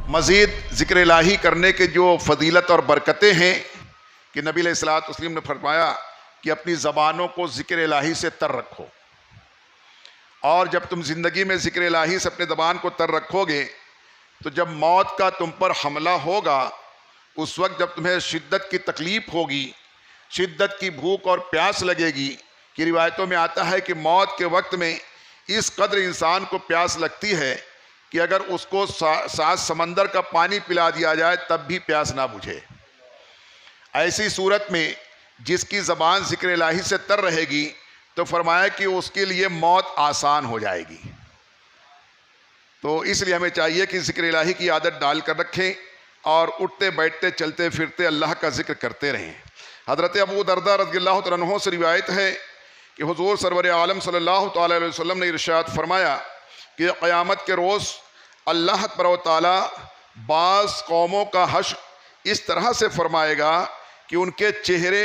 مزید ذکر الہی کرنے کے جو فضیلت اور برکتیں ہیں کہ نبی علیہ الصلوۃ والسلام نے فرمایا کہ اپنی زبانوں کو ذکر الہی سے تر رکھو، اور جب تم زندگی میں ذکر الہی سے اپنے زبان کو تر رکھو گے تو جب موت کا تم پر حملہ ہوگا، اس وقت جب تمہیں شدت کی تکلیف ہوگی، شدت کی بھوک اور پیاس لگے گی، کہ روایتوں میں آتا ہے کہ موت کے وقت میں اس قدر انسان کو پیاس لگتی ہے کہ اگر اس کو 7 سمندر کا پانی پلا دیا جائے تب بھی پیاس نہ بجھے۔ ایسی صورت میں جس کی زبان ذکر الہی سے تر رہے گی تو فرمایا کہ اس کے لیے موت آسان ہو جائے گی۔ تو اس لیے ہمیں چاہیے کہ ذکر الہی کی عادت ڈال کر رکھیں اور اٹھتے بیٹھتے چلتے پھرتے اللہ کا ذکر کرتے رہیں۔ حضرت ابو درداء رضی اللہ تعالیٰ عنہ سے روایت ہے کہ حضور سرور عالم صلی اللہ تعالیٰ علیہ وسلم نے ارشاد فرمایا کہ قیامت کے روز اللہ تبارک و تعالیٰ بعض قوموں کا حشر اس طرح سے فرمائے گا کہ ان کے چہرے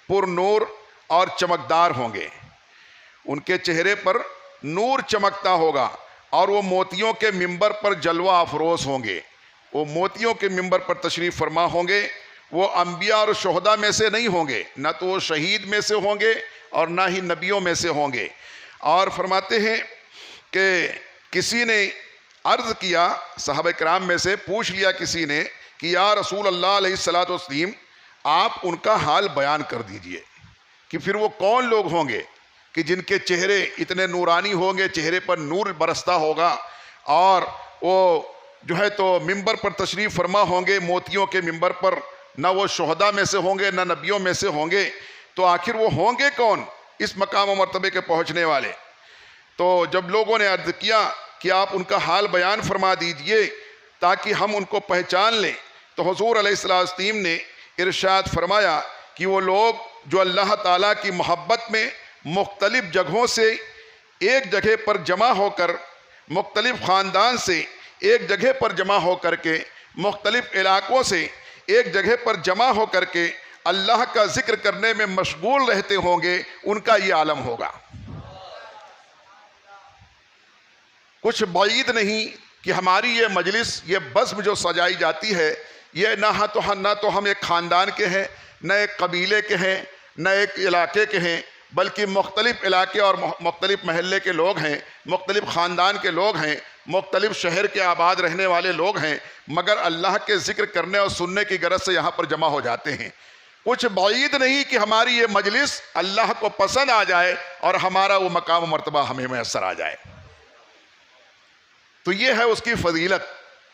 پر نور اور چمکدار ہوں گے، ان کے چہرے پر نور چمکتا ہوگا اور وہ موتیوں کے منبر پر جلوہ افروز ہوں گے، وہ موتیوں کے منبر پر تشریف فرما ہوں گے۔ وہ انبیاء اور شہداء میں سے نہیں ہوں گے، نہ تو وہ شہید میں سے ہوں گے اور نہ ہی نبیوں میں سے ہوں گے۔ اور فرماتے ہیں کہ کسی نے عرض کیا، صحابہ کرام میں سے پوچھ لیا کسی نے کہ یا رسول اللہ علیہ الصلوۃ والسلام آپ ان کا حال بیان کر دیجئے کہ پھر وہ کون لوگ ہوں گے کہ جن کے چہرے اتنے نورانی ہوں گے، چہرے پر نور برستا ہوگا اور وہ جو ہے تو منبر پر تشریف فرما ہوں گے، موتیوں کے منبر پر، نہ وہ شہداء میں سے ہوں گے نہ نبیوں میں سے ہوں گے۔ تو آخر وہ ہوں گے کون اس مقام و مرتبے کے پہنچنے والے؟ تو جب لوگوں نے عرض کیا کہ آپ ان کا حال بیان فرما دیجئے تاکہ ہم ان کو پہچان لیں، تو حضور علیہ السلام نے ارشاد فرمایا کہ وہ لوگ جو اللہ تعالیٰ کی محبت میں مختلف جگہوں سے ایک جگہ پر جمع ہو کر، مختلف خاندان سے ایک جگہ پر جمع ہو کر کے، مختلف علاقوں سے ایک جگہ پر جمع ہو کر کے اللہ کا ذکر کرنے میں مشغول رہتے ہوں گے، ان کا یہ عالم ہوگا۔ کچھ بعید نہیں کہ ہماری یہ مجلس، یہ بزم جو سجائی جاتی ہے، یہ نہ تو ہم ایک خاندان کے ہیں، نہ ایک قبیلے کے ہیں، نہ ایک علاقے کے ہیں، بلکہ مختلف علاقے اور مختلف محلے کے لوگ ہیں، مختلف خاندان کے لوگ ہیں، مختلف شہر کے آباد رہنے والے لوگ ہیں، مگر اللہ کے ذکر کرنے اور سننے کی غرض سے یہاں پر جمع ہو جاتے ہیں۔ کچھ بعید نہیں کہ ہماری یہ مجلس اللہ کو پسند آ جائے اور ہمارا وہ مقام و مرتبہ ہمیں میسر آ جائے۔ تو یہ ہے اس کی فضیلت۔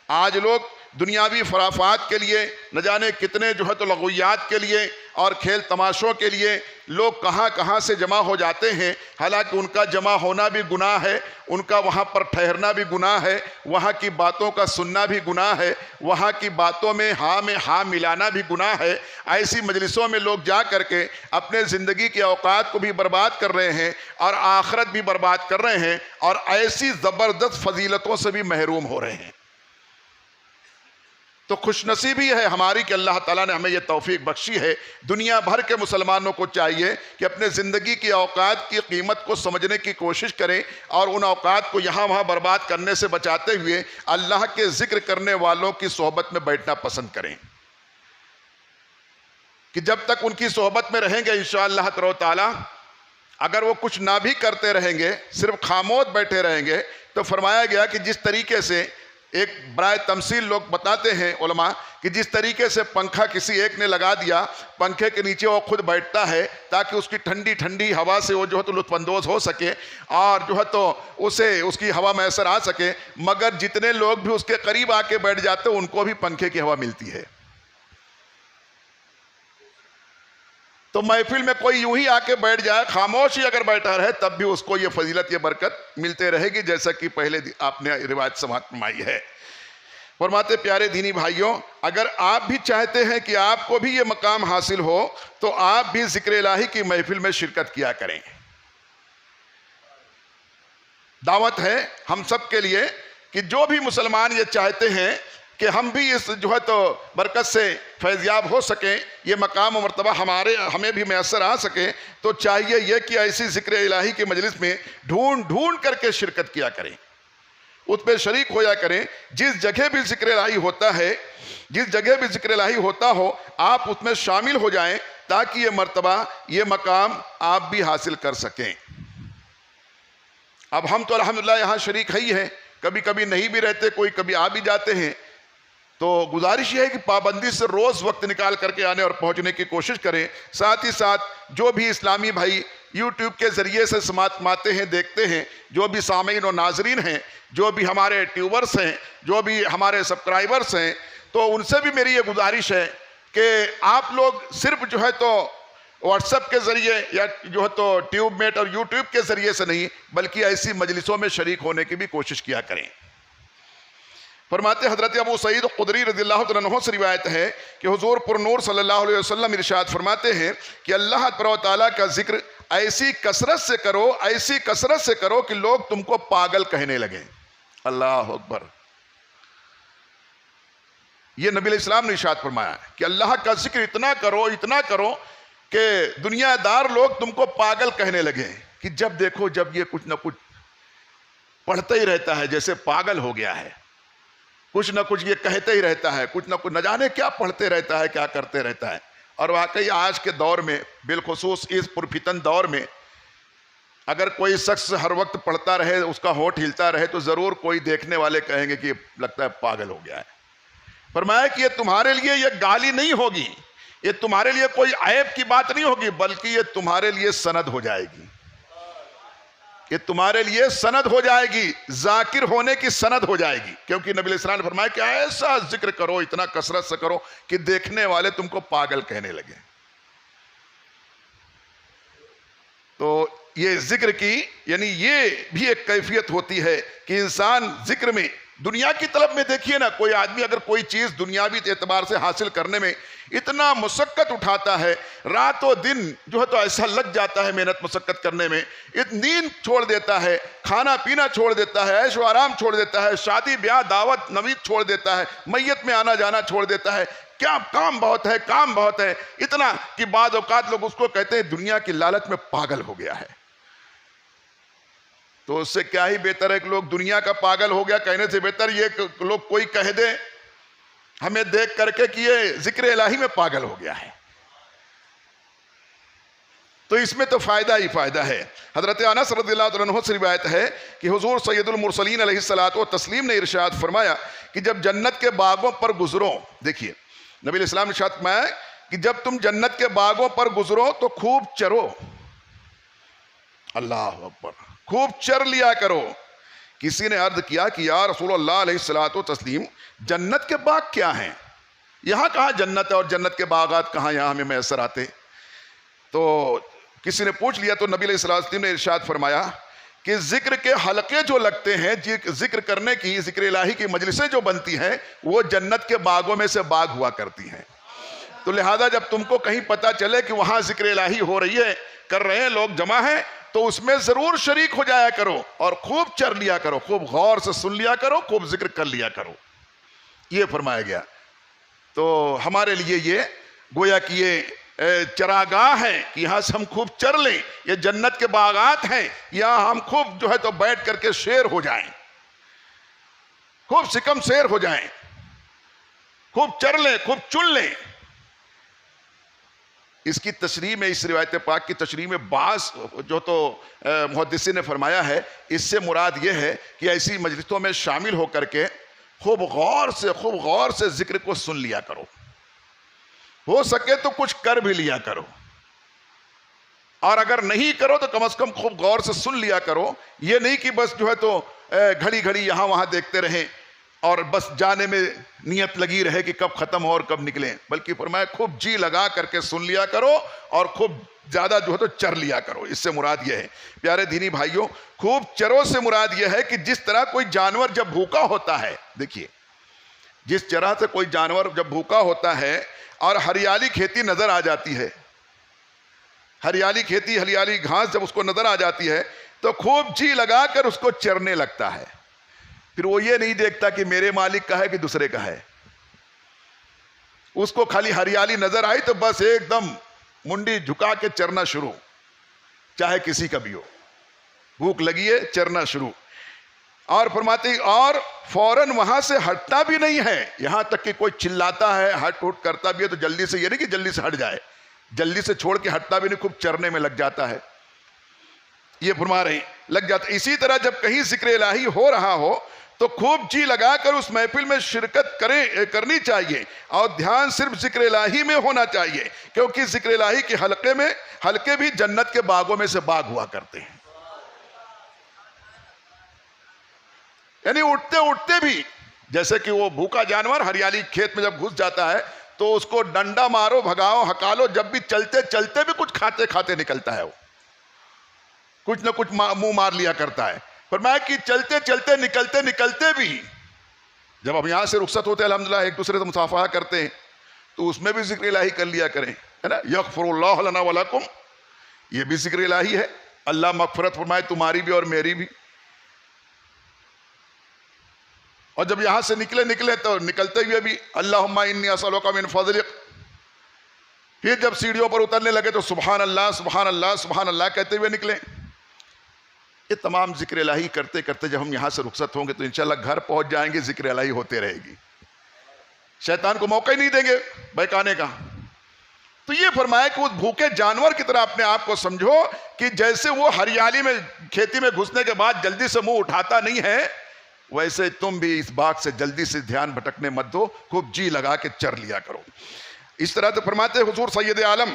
آج لوگ دنیاوی فرافات کے لیے نہ جانے کتنے جو ہے تو لغویات کے لیے اور کھیل تماشوں کے لیے لوگ کہاں کہاں سے جمع ہو جاتے ہیں، حالانکہ ان کا جمع ہونا بھی گناہ ہے، ان کا وہاں پر ٹھہرنا بھی گناہ ہے، وہاں کی باتوں کا سننا بھی گناہ ہے، وہاں کی باتوں میں ہاں ملانا بھی گناہ ہے۔ ایسی مجلسوں میں لوگ جا کر کے اپنے زندگی کے اوقات کو بھی برباد کر رہے ہیں اور آخرت بھی برباد کر رہے ہیں، اور ایسی زبردست فضیلتوں سے بھی محروم ہو رہے ہیں۔ تو خوش نصیبی ہے ہماری کہ اللہ تعالیٰ نے ہمیں یہ توفیق بخشی ہے۔ دنیا بھر کے مسلمانوں کو چاہیے کہ اپنے زندگی کی اوقات کی قیمت کو سمجھنے کی کوشش کریں اور ان اوقات کو یہاں وہاں برباد کرنے سے بچاتے ہوئے اللہ کے ذکر کرنے والوں کی صحبت میں بیٹھنا پسند کریں، کہ جب تک ان کی صحبت میں رہیں گے انشاءاللہ تعالیٰ، اگر وہ کچھ نہ بھی کرتے رہیں گے، صرف خاموش بیٹھے رہیں گے، تو فرمایا گیا کہ جس طریقے سے ایک برائے تمثیل لوگ بتاتے ہیں علماء کہ جس طریقے سے پنکھا کسی ایک نے لگا دیا، پنکھے کے نیچے وہ خود بیٹھتا ہے تاکہ اس کی ٹھنڈی ٹھنڈی ہوا سے وہ جو ہے تو لطف اندوز ہو سکے اور جو ہے تو اسے اس کی ہوا میسر آ سکے، مگر جتنے لوگ بھی اس کے قریب آ کے بیٹھ جاتے ہیں ان کو بھی پنکھے کی ہوا ملتی ہے۔ تو محفل میں کوئی یوں ہی آ کے بیٹھ جائے، خاموش ہی اگر بیٹھا رہے، تب بھی اس کو یہ فضیلت، یہ برکت ملتے رہے گی، جیسا کہ پہلے آپ نے روایت سماعت فرمائی ہے۔ فرماتے پیارے دینی بھائیوں، اگر آپ بھی چاہتے ہیں کہ آپ کو بھی یہ مقام حاصل ہو تو آپ بھی ذکر الہی کی محفل میں شرکت کیا کریں۔ دعوت ہے ہم سب کے لیے کہ جو بھی مسلمان یہ چاہتے ہیں کہ ہم بھی اس جو ہے تو برکت سے فیضیاب ہو سکیں، یہ مقام و مرتبہ ہمیں بھی میسر آ سکے، تو چاہیے یہ کہ ایسی ذکر الہی کی مجلس میں ڈھونڈ کر کے شرکت کیا کریں۔ اس پہ شریک ہو جا کریں. جس جگہ بھی ذکر الہی ہوتا ہے، جس جگہ بھی ذکر الہی ہوتا ہو، آپ اس میں شامل ہو جائیں تاکہ یہ مرتبہ، یہ مقام آپ بھی حاصل کر سکیں. اب ہم تو الحمدللہ یہاں شریک ہی ہیں، کبھی کبھی نہیں بھی رہتے، کوئی کبھی آ بھی جاتے ہیں. تو گزارش یہ ہے کہ پابندی سے روز وقت نکال کر کے آنے اور پہنچنے کی کوشش کریں. ساتھ ہی ساتھ جو بھی اسلامی بھائی یوٹیوب کے ذریعے سے سماعتیں ہیں، دیکھتے ہیں، جو بھی سامعین و ناظرین ہیں، جو بھی ہمارے ٹیوبرز ہیں، جو بھی ہمارے سبسکرائبرز ہیں، تو ان سے بھی میری یہ گزارش ہے کہ آپ لوگ صرف جو ہے تو واٹس ایپ کے ذریعے یا جو ہے تو ٹیوب میٹ اور یوٹیوب کے ذریعے سے نہیں، بلکہ ایسی مجلسوں میں شریک ہونے کی بھی کوشش کیا کریں. فرماتے حضرت ابو سعید خدری رضی اللہ عنہ سے روایت ہے کہ حضور پر نور صلی اللہ علیہ وسلم ارشاد فرماتے ہیں کہ اللہ تعالیٰ کا ذکر ایسی کثرت سے کرو، ایسی کثرت سے کرو کہ لوگ تم کو پاگل کہنے لگیں. اللہ اکبر. یہ نبی علیہ السلام نے ارشاد فرمایا ہے کہ اللہ کا ذکر اتنا کرو کہ دنیا دار لوگ تم کو پاگل کہنے لگیں، کہ جب دیکھو جب یہ کچھ نہ کچھ پڑھتا ہی رہتا ہے، جیسے پاگل ہو گیا ہے، کچھ نہ کچھ یہ کہتے ہی رہتا ہے، کچھ نہ کچھ نہ جانے کیا پڑھتے رہتا ہے، کیا کرتے رہتا ہے. اور واقعی آج کے دور میں، بالخصوص اس پرفتن دور میں، اگر کوئی شخص ہر وقت پڑھتا رہے، اس کا ہونٹ ہلتا رہے، تو ضرور کوئی دیکھنے والے کہیں گے کہ لگتا ہے پاگل ہو گیا ہے. فرمایا کہ یہ تمہارے لیے یہ گالی نہیں ہوگی، یہ تمہارے لیے کوئی عیب کی بات نہیں ہوگی، بلکہ یہ تمہارے لیے سند ہو جائے گی. یہ تمہارے لیے سند ہو جائے گی، ذاکر ہونے کی سند ہو جائے گی. کیونکہ نبی علیہ السلام نے فرمایا کہ ایسا ذکر کرو، اتنا کثرت سے کرو کہ دیکھنے والے تم کو پاگل کہنے لگے. تو یہ ذکر کی یعنی یہ بھی ایک کیفیت ہوتی ہے کہ انسان ذکر میں، دنیا کی طلب میں دیکھیے نا، کوئی آدمی اگر کوئی چیز دنیاوی اعتبار سے حاصل کرنے میں اتنا مشقت اٹھاتا ہے، رات و دن جو ہے تو ایسا لگ جاتا ہے محنت مشقت کرنے میں، نیند چھوڑ دیتا ہے، کھانا پینا چھوڑ دیتا ہے، عیش و آرام چھوڑ دیتا ہے، شادی بیاہ دعوت نوید چھوڑ دیتا ہے، میت میں آنا جانا چھوڑ دیتا ہے. کیا کام بہت ہے، کام بہت ہے، اتنا کہ بعض اوقات لوگ اس کو کہتے ہیں دنیا کی لالچ میں پاگل ہو گیا ہے. تو اس سے کیا ہی بہتر ہے کہ لوگ دنیا کا پاگل ہو گیا کہنے سے بہتر یہ کہ لوگ کوئی کہہ دے ہمیں دیکھ کر کے کہ یہ ذکر الہی میں پاگل ہو گیا ہے. تو اس میں تو فائدہ ہی فائدہ ہے. حضرت انس رضی اللہ عنہ سے روایت ہے کہ حضور سید المرسلین علیہ الصلوۃ والتسلیم نے ارشاد فرمایا کہ جب جنت کے باغوں پر گزرو، دیکھیے نبی علیہ السلام نے ارشاد فرمایا کہ جب تم جنت کے باغوں پر گزرو تو خوب چرو. اللہ اکبر. خوب چر لیا کرو. کسی نے عرض کیا کہ یا رسول اللہ علیہ الصلوۃ والتسلیم، جنت کے باغ کیا ہیں؟ یہاں کہاں جنت ہے اور جنت کے باغات کہاں یہاں ہمیں میسر آتے؟ تو کسی نے پوچھ لیا تو نبی علیہ الصلوۃ والتسلیم نے ارشاد فرمایا کہ ذکر کے حلقے جو لگتے ہیں، ذکر کرنے کی، ذکر الہی کی مجلسیں جو بنتی ہیں، وہ جنت کے باغوں میں سے باغ ہوا کرتی ہیں. تو لہذا جب تم کو کہیں پتہ چلے کہ وہاں ذکر الہی ہو رہی ہے، کر رہے ہیں لوگ، جمع ہیں، تو اس میں ضرور شریک ہو جایا کرو اور خوب چر لیا کرو، خوب غور سے سن لیا کرو، خوب ذکر کر لیا کرو. یہ فرمایا گیا. تو ہمارے لیے یہ گویا کہ یہ چراگاہ ہے کہ یہاں سے ہم خوب چر لیں. یہ جنت کے باغات ہیں، یہاں ہم خوب جو ہے تو بیٹھ کر کے شیر ہو جائیں، خوب سکم سیر ہو جائیں، خوب چر لیں، خوب چن لیں. اس کی تشریح میں، اس روایت پاک کی تشریح میں بعض جو تو محدثین نے فرمایا ہے، اس سے مراد یہ ہے کہ ایسی مجلسوں میں شامل ہو کر کے خوب غور سے ذکر کو سن لیا کرو. ہو سکے تو کچھ کر بھی لیا کرو، اور اگر نہیں کرو تو کم از کم خوب غور سے سن لیا کرو. یہ نہیں کہ بس جو ہے تو گھڑی گھڑی یہاں وہاں دیکھتے رہیں اور بس جانے میں نیت لگی رہے کہ کب ختم ہو اور کب نکلیں، بلکہ فرمایا خوب جی لگا کر کے سن لیا کرو اور خوب زیادہ جو ہے تو چر لیا کرو. اس سے مراد یہ ہے پیارے دینی بھائیوں، خوب چرو سے مراد یہ ہے کہ جس طرح کوئی جانور جب بھوکا ہوتا ہے، دیکھیے جس طرح سے کوئی جانور جب بھوکا ہوتا ہے اور ہریالی کھیتی نظر آ جاتی ہے، ہریالی کھیتی، ہریالی گھاس جب اس کو نظر آ جاتی ہے تو خوب جی لگا کر اس کو چرنے لگتا ہے. پھر وہ یہ نہیں دیکھتا کہ میرے مالک کا ہے کہ دوسرے کا ہے. اس کو خالی ہریالی نظر آئی تو بس ایک دم منڈی جھکا کے چرنا شروع، چاہے کسی کا بھی ہو. بھوک لگی ہے، چرنا شروع. اور فرماتے ہیں اور فوراً وہاں سے ہٹنا بھی نہیں ہے، یہاں تک کہ کوئی چلاتا ہے ہٹ اٹھ کرتا بھی ہے تو جلدی سے، یہ نہیں کہ جلدی سے ہٹ جائے، جلدی سے چھوڑ کے ہٹتا بھی نہیں، خوب چرنے میں لگ جاتا ہے، یہ فرما رہے ہیں لگ جاتا ہے۔ اسی طرح جب کہیں ذکر الہی ہو رہا ہو تو خوب جی لگا کر اس محفل میں شرکت کرنی چاہیے، اور دھیان صرف ذکر الہی میں ہونا چاہیے، کیونکہ ذکر الہی کے حلقے بھی جنت کے باغوں میں سے باغ ہوا کرتے ہیں، یعنی اٹھتے اٹھتے بھی، جیسے کہ وہ بھوکا جانور ہریالی کھیت میں جب گھس جاتا ہے تو اس کو ڈنڈا مارو بھگاؤ ہکالو، جب بھی چلتے چلتے بھی کچھ کھاتے کھاتے نکلتا ہے، وہ کچھ نہ کچھ منہ مار لیا کرتا ہے۔ فرمایا کہ چلتے چلتے نکلتے نکلتے بھی، جب ہم یہاں سے رخصت ہوتے ہیں الحمدللہ ایک دوسرے سے مصافحہ کرتے ہیں تو اس میں بھی ذکر الہی کر لیا کریں، ہے نا، یغفر اللہ لنا ولکم، یہ بھی ذکر الہی ہے، اللہ مغفرت فرمائے تمہاری بھی اور میری بھی۔ اور جب یہاں سے نکلے تو نکلتے ہوئے بھی اللہم انی اسألک من فضلک، پھر جب سیڑھیوں پر اترنے لگے تو سبحان اللہ سبحان اللہ سبحان اللہ کہتے ہوئے نکلیں۔ یہ تمام ذکر الہی کرتے کرتے جب ہم یہاں سے رخصت ہوں گے تو انشاءاللہ گھر پہنچ جائیں گے، ذکر الہی ہوتے رہے گی، شیطان کو موقع ہی نہیں دیں گے بہکانے کا۔ تو یہ فرمایا کہ اس بھوکے جانور کی طرح اپنے آپ کو سمجھو کہ جیسے وہ ہریالی میں کھیتی میں گھسنے کے بعد جلدی سے منہ اٹھاتا نہیں ہے، ویسے تم بھی اس باغ سے جلدی سے دھیان بھٹکنے مت دو، خوب جی لگا کے چر لیا کرو۔ اس طرح تو فرماتے حضور سید عالم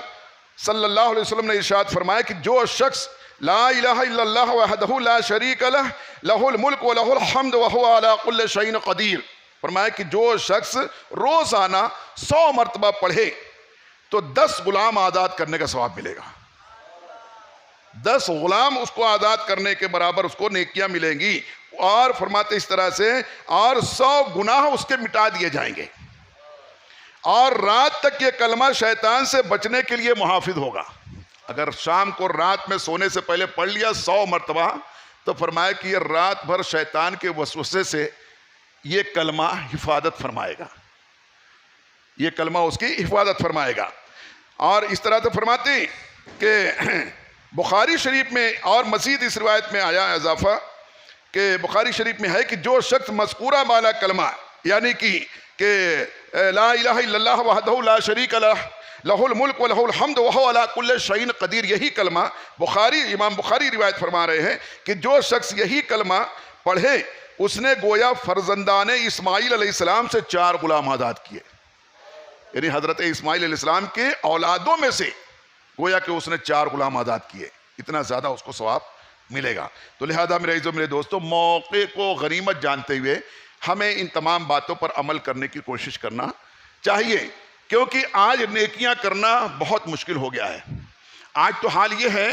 صلی اللہ علیہ وسلم نے ارشاد فرمایا کہ جو شخص لا الہ الا اللہ وحدہ لا شریک لہ لہ الملک و لہ الحمد وہو علی کل شیء قدیر، فرمایا کہ جو شخص روزانہ 100 مرتبہ پڑھے تو 10 غلام آزاد کرنے کا ثواب ملے گا، 10 غلام اس کو آزاد کرنے کے برابر اس کو نیکیاں ملیں گی، اور فرماتے اس طرح سے اور 100 گناہ اس کے مٹا دیے جائیں گے، اور رات تک یہ کلمہ شیطان سے بچنے کے لیے محافظ ہوگا۔ اگر شام کو رات میں سونے سے پہلے پڑھ لیا 100 مرتبہ تو فرمایا کہ یہ رات بھر شیطان کے وسوسے سے یہ کلمہ حفاظت فرمائے گا، یہ کلمہ اس کی حفاظت فرمائے گا۔ اور اس طرح تو فرماتے ہیں کہ بخاری شریف میں اور مزید اس روایت میں آیا اضافہ کہ بخاری شریف میں ہے کہ جو شخص مذکورہ والا کلمہ یعنی کہ لا الہ الا اللہ وحدہ لا شریک لہ لہ الملک و لہ الحمد وہو علی کل شیء قدیر، یہی کلمہ امام بخاری روایت فرما رہے ہیں کہ جو شخص یہی کلمہ پڑھے اس نے گویا فرزندان اسماعیل علیہ السلام سے 4 غلام آزاد کیے، یعنی حضرت اسماعیل علیہ السلام کے اولادوں میں سے گویا کہ اس نے 4 غلام آزاد کیے، اتنا زیادہ اس کو ثواب ملے گا۔ تو لہذا میرے عزیزو میرے دوستو، موقع کو غنیمت جانتے ہوئے ہمیں ان تمام باتوں پر عمل کرنے کی کوشش کرنا چاہیے، کیونکہ آج نیکیاں کرنا بہت مشکل ہو گیا ہے۔ آج تو حال یہ ہے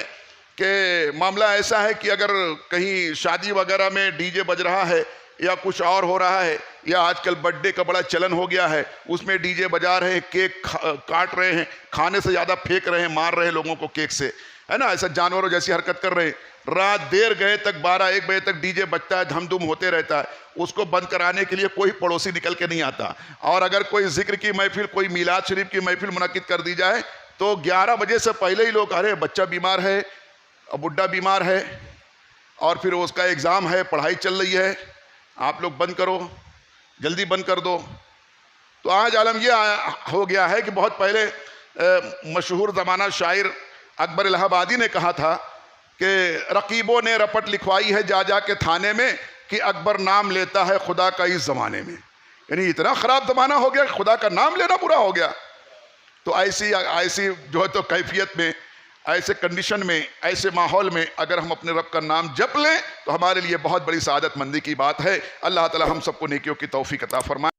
کہ معاملہ ایسا ہے کہ اگر کہیں شادی وغیرہ میں ڈی جے بج رہا ہے یا کچھ اور ہو رہا ہے، یا آج کل برتھ ڈے کا بڑا چلن ہو گیا ہے، اس میں ڈی جے بجا رہے ہیں، کیک کاٹ رہے ہیں، کھانے سے زیادہ پھینک رہے ہیں، مار رہے ہیں لوگوں کو کیک سے، ہے نا، ایسا جانوروں جیسی حرکت کر رہے ہیں۔ رات دیر گئے تک 12-1 بجے تک ڈی جے بجتا ہے، دھم دھم ہوتے رہتا ہے، اس کو بند کرانے کے لیے کوئی پڑوسی نکل کے نہیں آتا۔ اور اگر کوئی ذکر کی محفل، کوئی میلاد شریف کی محفل منعقد کر دی جائے تو 11 بجے سے پہلے ہی لوگ ارے بچہ بیمار ہے، بڈھا بیمار ہے، اور پھر اس کا ایگزام ہے، پڑھائی چل رہی ہے، آپ لوگ بند کرو، جلدی بند کر دو۔ تو آج عالم یہ ہو گیا ہے کہ بہت پہلے مشہور زمانہ شاعر اکبر الہ آبادی نے کہا تھا کہ رقیبوں نے رپٹ لکھوائی ہے جا جا کے تھانے میں کہ اکبر نام لیتا ہے خدا کا اس زمانے میں، یعنی اتنا خراب زمانہ ہو گیا خدا کا نام لینا برا ہو گیا۔ تو ایسی جو ہے تو کیفیت میں، ایسے کنڈیشن میں، ایسے ماحول میں اگر ہم اپنے رب کا نام جپ لیں تو ہمارے لیے بہت بڑی سعادت مندی کی بات ہے۔ اللہ تعالی ہم سب کو نیکیوں کی توفیق عطا فرمائے۔